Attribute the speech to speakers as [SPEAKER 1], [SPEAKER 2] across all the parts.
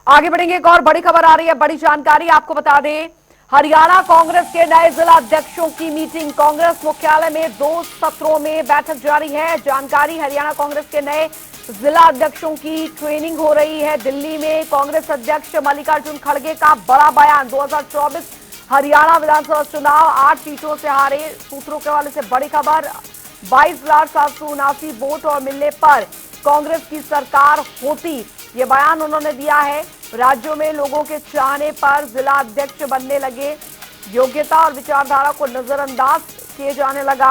[SPEAKER 1] आगे बढ़ेंगे। एक और बड़ी खबर आ रही है, बड़ी जानकारी आपको बता दें। हरियाणा कांग्रेस के नए जिला अध्यक्षों की मीटिंग कांग्रेस मुख्यालय में 2 सत्रों में बैठक जारी है। जानकारी, हरियाणा कांग्रेस के नए जिला अध्यक्षों की ट्रेनिंग हो रही है दिल्ली में। कांग्रेस अध्यक्ष मल्लिकार्जुन खड़गे का बड़ा बयान। 2024 हरियाणा विधानसभा चुनाव 8 सीटों से हारे, सूत्रों के हवाले से बड़ी खबर। 22,779 वोट और मिलने पर कांग्रेस की सरकार होती, ये बयान उन्होंने दिया है। राज्यों में लोगों के चाहने पर जिला अध्यक्ष बनने लगे, योग्यता और विचारधारा को नजरअंदाज किए जाने लगा।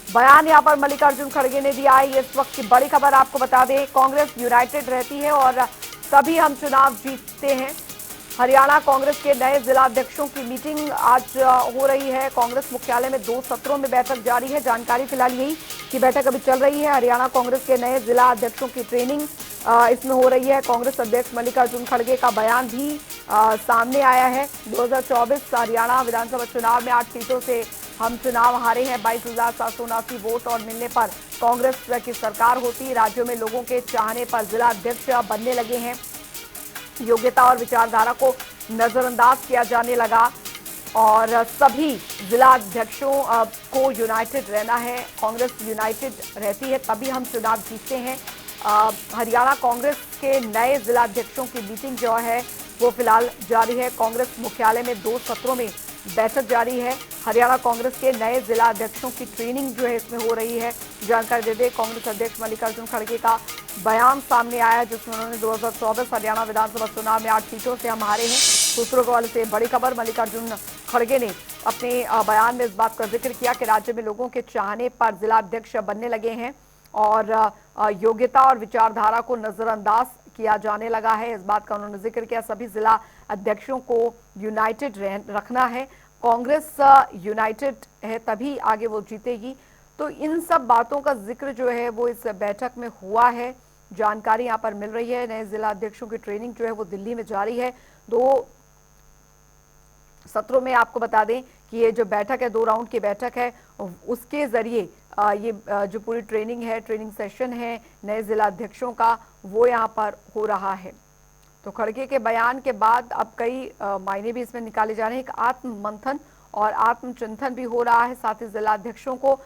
[SPEAKER 1] बयान यहां पर मल्लिकार्जुन खड़गे ने दिया है। ये इस वक्त की बड़ी खबर आपको बता दें। कांग्रेस यूनाइटेड रहती है और तभी हम चुनाव जीतते हैं। हरियाणा कांग्रेस के नए जिला अध्यक्षों की मीटिंग आज हो रही है। कांग्रेस मुख्यालय में 2 सत्रों में बैठक जारी है। जानकारी फिलहाल यही कि बैठक अभी चल रही है। हरियाणा कांग्रेस के नए जिला अध्यक्षों की ट्रेनिंग इसमें हो रही है। कांग्रेस अध्यक्ष मल्लिकार्जुन खड़गे का बयान भी सामने आया है। 2024 हरियाणा विधानसभा चुनाव में 8 सीटों से हम चुनाव हारे हैं। 22,779 वोट और मिलने पर कांग्रेस की सरकार होती। राज्यों में लोगों के चाहने पर जिला अध्यक्ष बनने लगे हैं, योग्यता और विचारधारा को नजरअंदाज किया जाने लगा और सभी जिला अध्यक्षों को यूनाइटेड रहना है। कांग्रेस यूनाइटेड रहती है तभी हम चुनाव जीतते हैं। हरियाणा कांग्रेस के नए जिला अध्यक्षों की मीटिंग जो है वो फिलहाल जारी है। कांग्रेस मुख्यालय में 2 सत्रों में बैठक जारी है। हरियाणा कांग्रेस के नए जिला अध्यक्षों की ट्रेनिंग जो है इसमें हो रही है। जानकारी दे दें, कांग्रेस अध्यक्ष मल्लिकार्जुन खड़गे का बयान सामने आया जिसमें उन्होंने 2024 हरियाणा विधानसभा चुनाव में 8 सीटों से हम हारे हैं। सूत्रों के हवाले से बड़ी खबर। मल्लिकार्जुन खड़गे ने अपने बयान में इस बात का जिक्र किया कि राज्य में लोगों के चाहने पर जिला अध्यक्ष बनने लगे हैं और योग्यता और विचारधारा को नजरअंदाज किया जाने लगा है। इस बात का उन्होंने जिक्र किया। सभी जिला अध्यक्षों को यूनाइटेड रखना है। कांग्रेस यूनाइटेड है तभी आगे वो जीतेगी। तो इन सब बातों का जिक्र जो है वो इस बैठक में हुआ है। जानकारी यहां पर मिल रही है। नए जिला अध्यक्षों की ट्रेनिंग जो है वो दिल्ली में जारी है। 2 सत्रों में आपको बता दें कि ये जो बैठक है 2 राउंड की बैठक है, उसके जरिए ये जो पूरी ट्रेनिंग है, ट्रेनिंग सेशन है नए जिला अध्यक्षों का, वो यहाँ पर हो रहा है। तो खड़गे के बयान के बाद अब कई मायने भी इसमें निकाले जा रहे हैं। एक आत्म मंथन और आत्मचिंतन भी हो रहा है। साथ ही जिला अध्यक्षों को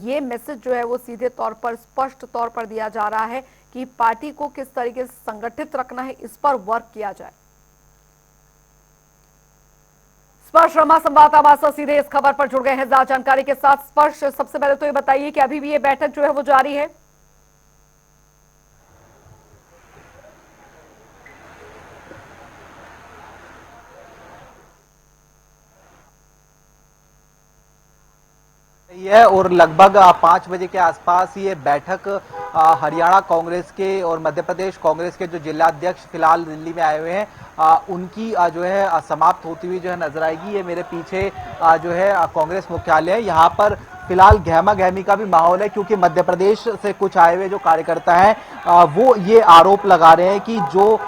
[SPEAKER 1] ये मैसेज जो है वो सीधे तौर पर, स्पष्ट तौर पर दिया जा रहा है कि पार्टी को किस तरीके से संगठित रखना है, इस पर वर्क किया जाए। स्पर्श रमा संवाददाता हमारे साथ सीधे इस खबर पर जुड़ गए हैं ज्यादा जानकारी के साथ। स्पर्श, सबसे पहले तो ये बताइए कि अभी भी ये बैठक जो है वो जारी है?
[SPEAKER 2] है और लगभग 5 बजे के आसपास ये बैठक हरियाणा कांग्रेस के और मध्य प्रदेश कांग्रेस के जो जिला अध्यक्ष फिलहाल दिल्ली में आए हुए हैं उनकी जो है समाप्त होती हुई जो है नजर आएगी। ये मेरे पीछे जो है कांग्रेस मुख्यालय है। यहाँ पर फिलहाल गहमा गहमी का भी माहौल है क्योंकि मध्य प्रदेश से कुछ आए हुए जो कार्यकर्ता हैं वो ये आरोप लगा रहे हैं कि जो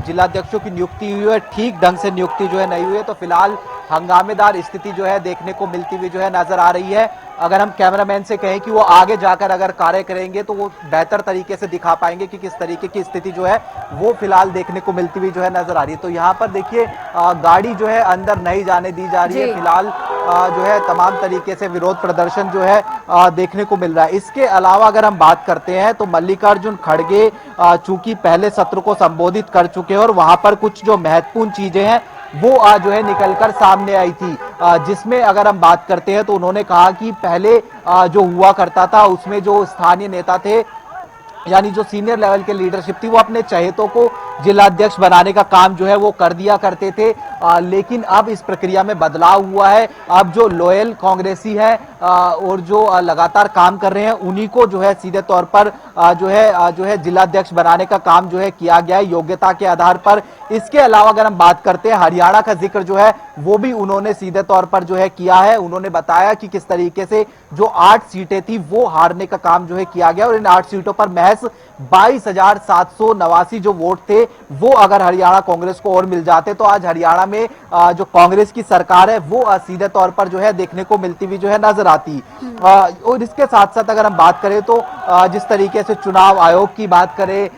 [SPEAKER 2] जिलाध्यक्षों की नियुक्ति हुई है ठीक ढंग से नियुक्ति जो है नहीं हुई है। तो फिलहाल हंगामेदार स्थिति जो है देखने को मिलती हुई जो है नजर आ रही है। अगर हम कैमरामैन से कहें कि वो आगे जाकर अगर कार्य करेंगे तो वो बेहतर तरीके से दिखा पाएंगे कि किस तरीके की स्थिति जो है वो फिलहाल देखने को मिलती हुई जो है नजर आ रही है। तो यहाँ पर देखिए गाड़ी जो है अंदर नहीं जाने दी जा रही है। फिलहाल जो है तमाम तरीके से विरोध प्रदर्शन जो है देखने को मिल रहा है। इसके अलावा अगर हम बात करते हैं तो मल्लिकार्जुन खड़गे चूंकि पहले सत्र को संबोधित कर चुके हैं और वहां पर कुछ जो महत्वपूर्ण चीजें हैं वो जो है निकलकर सामने आई थी, जिसमें अगर हम बात करते हैं तो उन्होंने कहा कि पहले जो हुआ करता था उसमें जो स्थानीय नेता थे यानी जो सीनियर लेवल के लीडरशिप थी वो अपने चहेतों को जिलाध्यक्ष बनाने का काम जो है वो कर दिया करते थे, लेकिन अब इस प्रक्रिया में बदलाव हुआ है। अब जो लॉयल कांग्रेसी है और जो लगातार काम कर रहे हैं उन्हीं को जो है सीधे तौर पर जो है जिलाध्यक्ष बनाने का काम जो है किया गया है योग्यता के आधार पर। इसके अलावा अगर हम बात करते हैं हरियाणा का जिक्र जो है वो भी उन्होंने सीधे तौर पर जो है किया है। उन्होंने बताया कि किस तरीके से जो 8 सीटें थी वो हारने का काम जो है किया गया और इन 8 सीटों पर महज महज 22,789 जो वोट थे वो अगर हरियाणा कांग्रेस को और मिल जाते तो आज हरियाणा में जो कांग्रेस की सरकार है वो सीधे तौर पर जो है देखने को मिलती हुई जो है नजर आती। और इसके साथ साथ अगर हम बात करें तो जिस तरीके से चुनाव आयोग की बात करें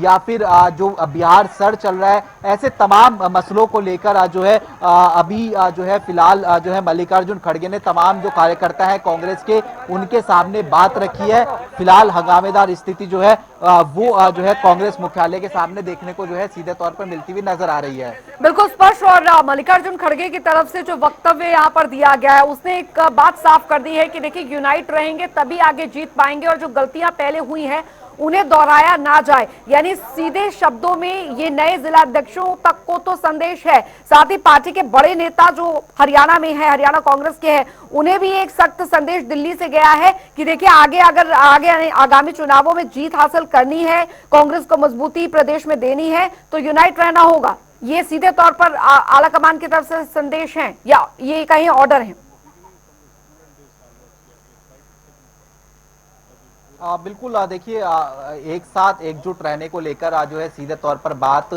[SPEAKER 2] या फिर जो बिहार सर चल रहा है, ऐसे तमाम मसलों को लेकर जो है अभी जो है फिलहाल जो है मल्लिकार्जुन खड़गे ने तमाम जो कार्यकर्ता है कांग्रेस के उनके सामने बात रखी है। फिलहाल हंगामेदार स्थिति जो है वो जो है कांग्रेस मुख्यालय के सामने देखने को जो है सीधे तौर पर मिलती हुई नजर आ रही है।
[SPEAKER 1] बिल्कुल स्पष्ट। और मल्लिकार्जुन खड़गे की तरफ से जो वक्तव्य यहाँ पर दिया गया है उसने एक बात साफ कर दी है कि देखिए यूनाइट रहेंगे तभी आगे जीत पाएंगे और जो गलतियां पहले हुई हैं उन्हें दोहराया ना जाए, यानी सीधे शब्दों में ये नए जिलाध्यक्षों तक को तो संदेश है। साथ ही पार्टी के बड़े नेता जो हरियाणा में है, हरियाणा कांग्रेस के हैं, उन्हें भी एक सख्त संदेश दिल्ली से गया है कि देखिए अगर आगे आगामी चुनावों में जीत हासिल करनी है, कांग्रेस को मजबूती प्रदेश में देनी है तो यूनाइट रहना होगा। ये सीधे तौर पर आला कमान की तरफ से संदेश है या ये कहीं ऑर्डर है?
[SPEAKER 2] बिल्कुल देखिए एक साथ एकजुट रहने को लेकर जो है सीधे तौर पर बात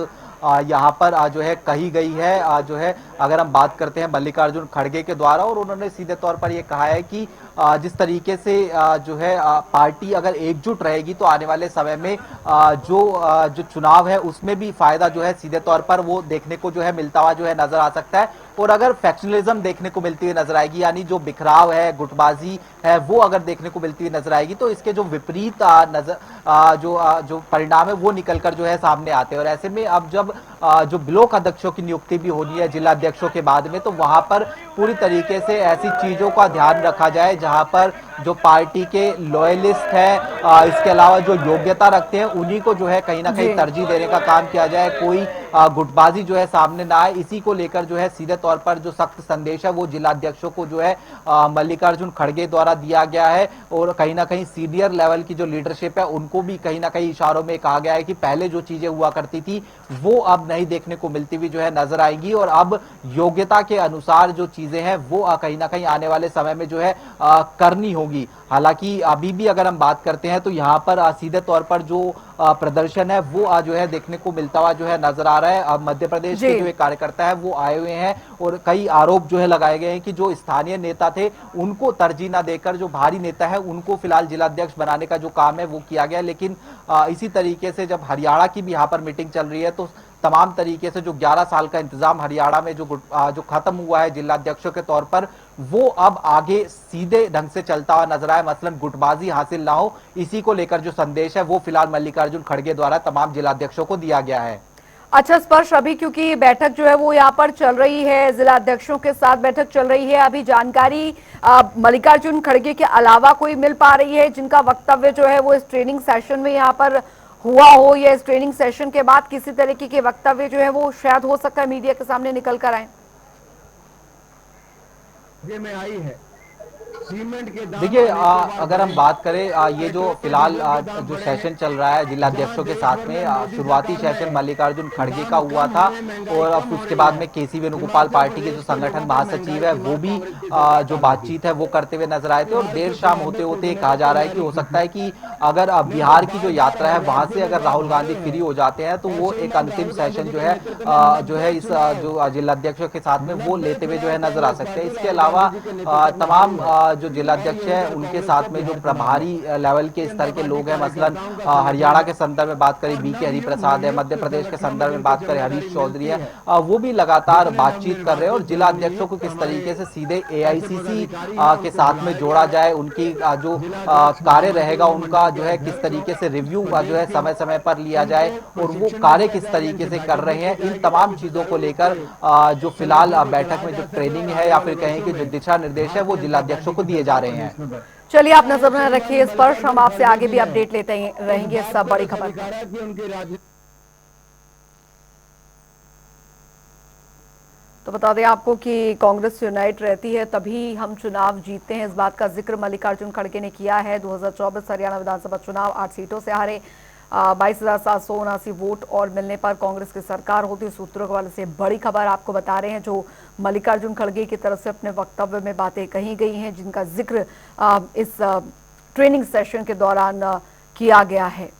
[SPEAKER 2] यहाँ पर जो है कही गई है। जो है अगर हम बात करते हैं मल्लिकार्जुन खड़गे के द्वारा, और उन्होंने सीधे तौर पर ये कहा है कि जिस तरीके से जो है पार्टी अगर एकजुट रहेगी तो आने वाले समय में जो चुनाव है उसमें भी फायदा जो है सीधे तौर पर वो देखने को जो है मिलता हुआ जो है नजर आ सकता है। और अगर फैक्शनलिज्म देखने को मिलती हुई नजर आएगी, यानी जो बिखराव है, गुटबाजी है, वो अगर देखने को मिलती हुई नजर आएगी तो इसके जो विपरीत जो परिणाम है वो निकलकर जो है सामने आते हैं। और ऐसे में अब जब जो ब्लॉक अध्यक्षों की नियुक्ति भी होनी है जिला अध्यक्षों के बाद में, तो वहां पर पूरी तरीके से ऐसी चीजों का ध्यान रखा जाए जहां पर जो पार्टी के लॉयलिस्ट है, इसके अलावा जो योग्यता रखते हैं उन्हीं को जो है कहीं ना कहीं तरजीह देने का काम किया जाए, कोई गुटबाजी जो है सामने ना आए। इसी को लेकर जो है सीधे तौर पर जो सख्त संदेश है वो जिलाध्यक्षों को जो है मल्लिकार्जुन खड़गे द्वारा दिया गया है। और कहीं ना कहीं सीनियर लेवल की जो लीडरशिप है उनको भी कहीं ना कहीं इशारों में कहा गया है कि पहले जो चीजें हुआ करती थी वो अब नहीं देखने को मिलती हुई जो है नजर आएंगी, और अब योग्यता के अनुसार जो चीजें हैं वो कहीं ना कहीं आने वाले समय में जो है करनी होगी। हालांकि अभी भी अगर हम बात करते हैं तो यहाँ पर सीधे तौर पर जो प्रदर्शन है वो जो है देखने को मिलता हुआ जो है नजर आ रहा है। अब मध्य प्रदेश के जो एक कार्यकर्ता है वो आए हुए हैं और कई आरोप जो है लगाए गए हैं कि जो स्थानीय नेता थे उनको तरजीह ना देकर जो भारी नेता है उनको फिलहाल जिलाध्यक्ष बनाने का जो काम है वो किया गया। लेकिन इसी तरीके से जब हरियाणा की भी यहाँ पर मीटिंग चल रही है तो तमाम तरीके से जो 11 साल का इंतजाम हरियाणा में जो खत्म हुआ है जिलाध्यक्षों के तौर पर, वो अब आगे सीधे ढंग से चलता हुआ नजर आए, मसलन गुटबाजी हासिल ना हो, इसी को लेकर जो संदेश है वो फिलहाल मल्लिकार्जुन खड़गे द्वारा तमाम जिलाध्यक्षों को दिया गया है।
[SPEAKER 1] अच्छा स्पर्श, अभी क्योंकि बैठक जो है वो यहाँ पर चल रही है, जिला अध्यक्षों के साथ बैठक चल रही है, अभी जानकारी मल्लिकार्जुन खड़गे के अलावा कोई मिल पा रही है जिनका वक्तव्य जो है वो इस ट्रेनिंग सेशन में यहाँ पर हुआ हो, या इस ट्रेनिंग सेशन के बाद किसी तरीके के वक्तव्य जो है वो शायद हो सकता है मीडिया के सामने निकल कर आए?
[SPEAKER 3] ये में आई है
[SPEAKER 2] देखिए अगर हम बात करें ये जो फिलहाल जो सेशन चल रहा है जिलाध्यक्षों के साथ में, शुरुआती सेशन मल्लिकार्जुन खड़गे का हुआ था और अब उसके बाद में केसी वेणुगोपाल पार्टी के जो संगठन महासचिव है वो भी जो बातचीत है वो करते हुए नजर आए थे। और देर शाम होते होते कहा जा रहा है कि हो सकता है कि अगर बिहार की जो यात्रा है वहां से अगर राहुल गांधी फ्री हो जाते हैं तो वो एक अंतिम सेशन जो है इस जो जिलाध्यक्षों के साथ में वो लेते हुए जो है नजर आ सकते हैं। इसके अलावा तमाम जो जिलाध्यक्ष है उनके साथ में जो प्रभारी लेवल के स्तर के लोग हैं, मसलन हरियाणा के संदर्भ में बात करें बीके हरिप्रसाद है, मध्य प्रदेश के संदर्भ में बात करें हरीश चौधरी है, वो भी लगातार बातचीत कर रहे हैं। और जिला अध्यक्षों को किस तरीके से सीधे एआईसीसी के साथ में जोड़ा जाए, उनकी जो कार्य रहेगा उनका जो है किस तरीके से रिव्यू जो है समय समय पर लिया जाए और वो कार्य किस तरीके से कर रहे हैं, इन तमाम चीजों को लेकर जो फिलहाल बैठक में जो ट्रेनिंग है या फिर कहें कि जो दिशा निर्देश है वो जिलाध्यक्षों को दिए जा रहे हैं।
[SPEAKER 1] चलिए आप नजर में रखिए इस पर, हम आपसे आगे भी अपडेट लेते रहेंगे इस सब बड़ी खबर। तो बता दें आपको कि कांग्रेस यूनाइट रहती है तभी हम चुनाव जीतते हैं, इस बात का जिक्र मल्लिकार्जुन खड़गे ने किया है। 2024 हरियाणा विधानसभा चुनाव 8 सीटों से हारे, 22,779 वोट और मिलने पर कांग्रेस की सरकार होती। सूत्रों के हवाले से बड़ी खबर आपको बता रहे हैं जो मल्लिकार्जुन खड़गे की तरफ से अपने वक्तव्य में बातें कही गई हैं जिनका जिक्र इस ट्रेनिंग सेशन के दौरान किया गया है।